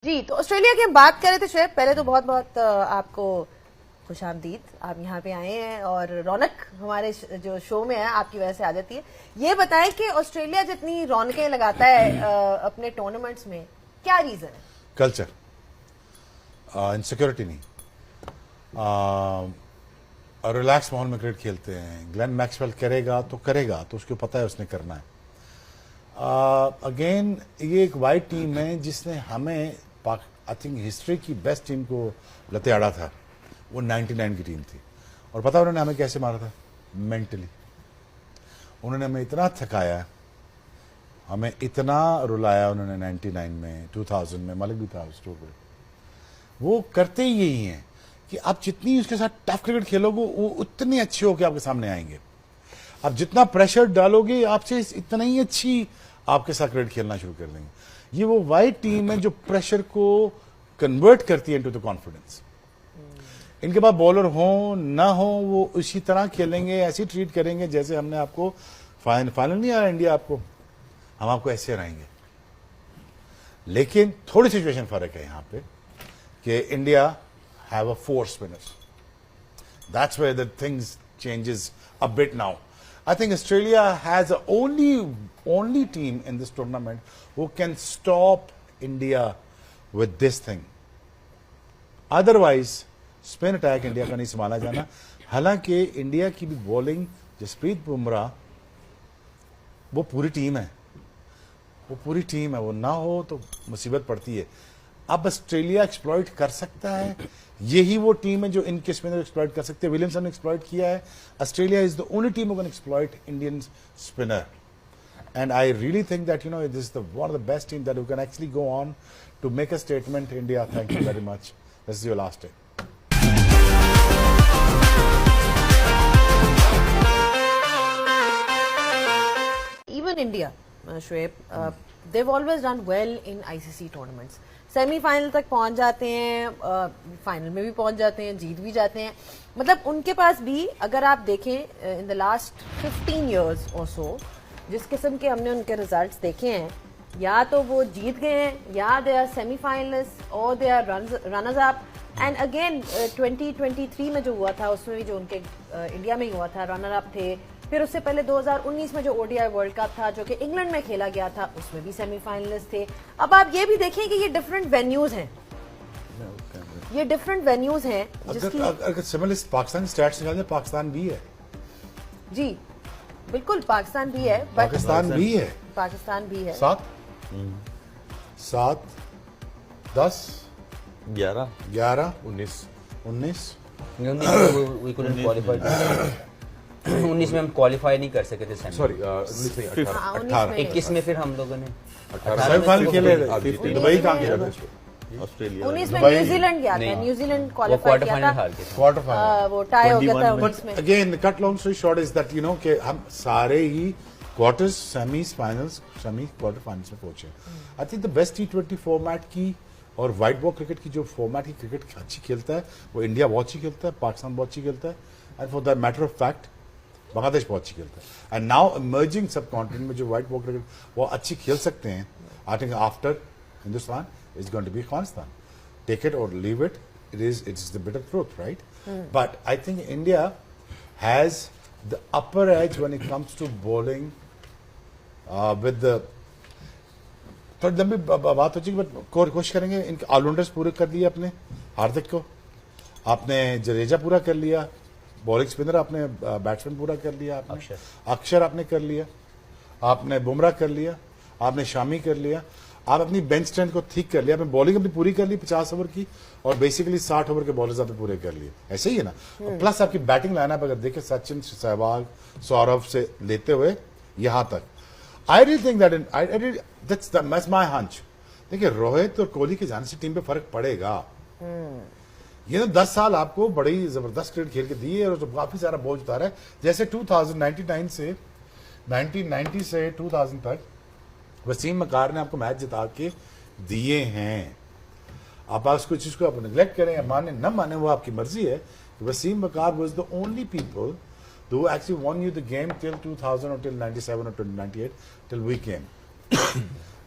جی تو آسٹریلیا کی بات کریں تو شعیب پہلے تو بہت بہت آپ کو خوش آمدید. آپ یہاں پہ آئے ہیں اور رونق ہمارے جو شو میں ہے آپ کی وجہ سے آ جاتی ہے. یہ بتائیں کہ آسٹریلیا جتنی رونقیں لگاتا ہے اپنے ٹورنامنٹس میں, کیا ریزن ہے؟ کلچر, انسیکیورٹی نہیں, ریلیکس ماحول میں کرکٹ کھیلتے ہیں. گلین میکسویل کرے گا تو اس کو پتہ ہے اس نے کرنا ہے. اگین یہ ایک وائٹ ٹیم ہے جس نے ہمیں آئی تھنک ہسٹری کی بیسٹ ٹیم کو لتے آڑا تھا. وہ 99 کی ٹیم تھی, اور پتا انہوں نے ہمیں کیسے مارا تھا؟ مینٹلی. انہوں نے ہمیں اتنا تھکایا, ہمیں اتنا رلایا انہوں نے 99 میں, 2000 میں ملک بھی تھا اس ٹور پہ. وہ کرتے ہی یہی ہیں کہ آپ جتنی اس کے ساتھ ٹف کرکٹ کھیلو گے وہ اتنے اچھے ہو کے آپ کے سامنے آئیں گے. آپ جتنا پریشر ڈالو گے آپ سے اتنا ہی اچھی آپ کے ساتھ کرکٹ کھیلنا شروع کر دیں گے. یہ وہ وائٹ ٹیم ہے جو پریشر کو کنورٹ کرتی ہے انٹو دا کانفیڈنس. ان کے پاس بالر ہوں نہ ہوں وہ اسی طرح کھیلیں گے, ایسے ٹریٹ کریں گے جیسے ہم نے آپ کو فائنل نہیں آ رہا انڈیا آپ کو, ہم آپ کو ایسے ہرائیں گے. لیکن تھوڑی سچویشن فرق ہے یہاں پہ کہ India have a 4 spinners. That's where the things changes a but now. I think Australia has the only team in this tournament who can stop India with this thing. Otherwise, spin attack India کا نہیں سنبھالا جانا. حالانکہ India کی بھی bowling, Jasprit بمراہ, وہ پوری team ہے, وہ نہ ہو تو مصیبت پڑتی ہے. اب آسٹریلیا ایکسپلوئٹ کر سکتا ہے, یہی وہ ٹیم ہے جو ان کے اسپنر ایکسپلوئٹ کر سکتے ہیں. ولیمسن نے ایکسپلوئٹ کیا ہے. Australia is the only team who can exploit Indian spinner, and I really think that you know this is one of the best team that you can actually go on to make a statement. India, thank you very much. This is your last day. Even India, Shoaib, they've always done well in ICC tournaments. Semi final تک پہنچ جاتے ہیں, final میں بھی پہنچ جاتے ہیں, جیت بھی جاتے ہیں. مطلب ان کے پاس بھی اگر آپ دیکھیں ان دا لاسٹ 15 years اور سو جس قسم کے ہم نے ان کے ریزلٹس دیکھے ہیں, یا تو وہ جیت گئے ہیں یا دے آر سیمی فائنلسٹ اور they are runners up. And again 2023 میں جو ہوا تھا اس میں بھی جو ان کے انڈیا میں ہی ہوا تھا, رنر اپ تھے. پھر اس سے پہلے 2019 میں جو O D I world cup تھا جو کہ انگلینڈ میں کھیلا گیا تھا, اس میں بھی سیمی فائنلسٹ تھے. اب آپ یہ بھی دیکھیں کہ یہ ڈفرینٹ وینیوز ہیں, جس کی اگر پاکستان اسٹیٹس نکال دیں, پاکستان بھی ہے. جی بالکل پاکستان بھی ہے, پاکستان بھی ہے 7 10 11 11 19 19 میں ہم کوالیفائی نہیں کر سکے تھے. سوری 21 میں پھر ہم لوگوں نے سیمی فائنل کھیلے. دبئی کہاں کھیلا تھا؟ 19 میں نیوزی لینڈ گیا تھا, نیوزی لینڈ کوالیفائی کیا تھا, کوارٹر فائنل وہ ٹائی ہو گیا تھا 19 میں. Again cut long story short is that you know کہ ہم سارے ہی quarters, semis, finals, quarter finals میں پہنچے. I think the best T20 format کی اور وائٹ بال کرکٹ کی جو فارمیٹ کی کرکٹ اچھی کھیلتا ہے وہ انڈیا بہت اچھی کھیلتا ہے, پاکستان بہت اچھی کھیلتا ہے, and for the matter of fact Bangladesh بہت اچھی کھیلتا ہے. And now emerging subcontinent میں جو وائٹ بال کرکٹ وہ اچھی کھیل سکتے ہیں. I think after Hindustan is going to be Afghanistan. Take it or leave it. It is the bitter truth, right? But I think India has the upper edge when it comes to bowling with the تھوڑی لمبی بات ہو چکی, but کوشش کریں گے. ان کے آلراؤنڈرز پورے کر لیے اپنے, ہاردک کو آپ نے, جڈیجا پورا کر لیا, بالنگ اسپنر آپ نے, بیٹسمین پورا کر لیا آپ نے, اکشر آپ نے کر لیا, آپ نے بمراہ کر لیا, آپ نے شامی کر لیا, آپ اپنی بینچ اسٹرینتھ کو ٹھیک کر لیا, آپ نے بالنگ اپنی پوری کر لی 50 اوور کی, اور بیسیکلی 60 اوور کے بالرز آپ نے پورے کر لیے. ایسے ہی ہے نا. پلس آپ کی بیٹنگ لائن اپ اگر دیکھیں سچن, سہواگ, سوربھ سے لیتے ہوئے یہاں تک, I really think that's my ہنچ. دیکھیے روہت اور کوہلی کے جانے سے ٹیم پہ فرق پڑے گا. یہ نا 10 سال آپ کو بڑی زبردست کرکٹ کھیل کے دیے اور کافی سارا بوجھ اتارا ہے. جیسے 1999 سے 1990 سے 2000 تک وسیم مکار نے آپ کو میچ جتا کے دیے ہیں. آپ اس کو چیز کو آپ نیگلیکٹ کریں یا مانیں نہ مانیں وہ آپ کی مرضی ہے. وسیم مکار was the only people who actually won you the game till 2000 or till 97 or till 98 till we came.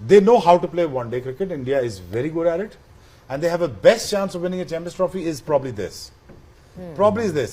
They know how to play one-day cricket. India is very good at it, and they have a best chance of winning a Champions Trophy is probably this. Probably is this,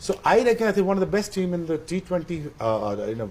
So I reckon I think one of the best team in the T20 in a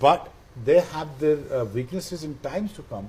but they have their weaknesses in times to come.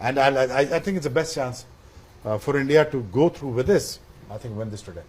and I think it's the best chance for India to go through with this. I think win this today.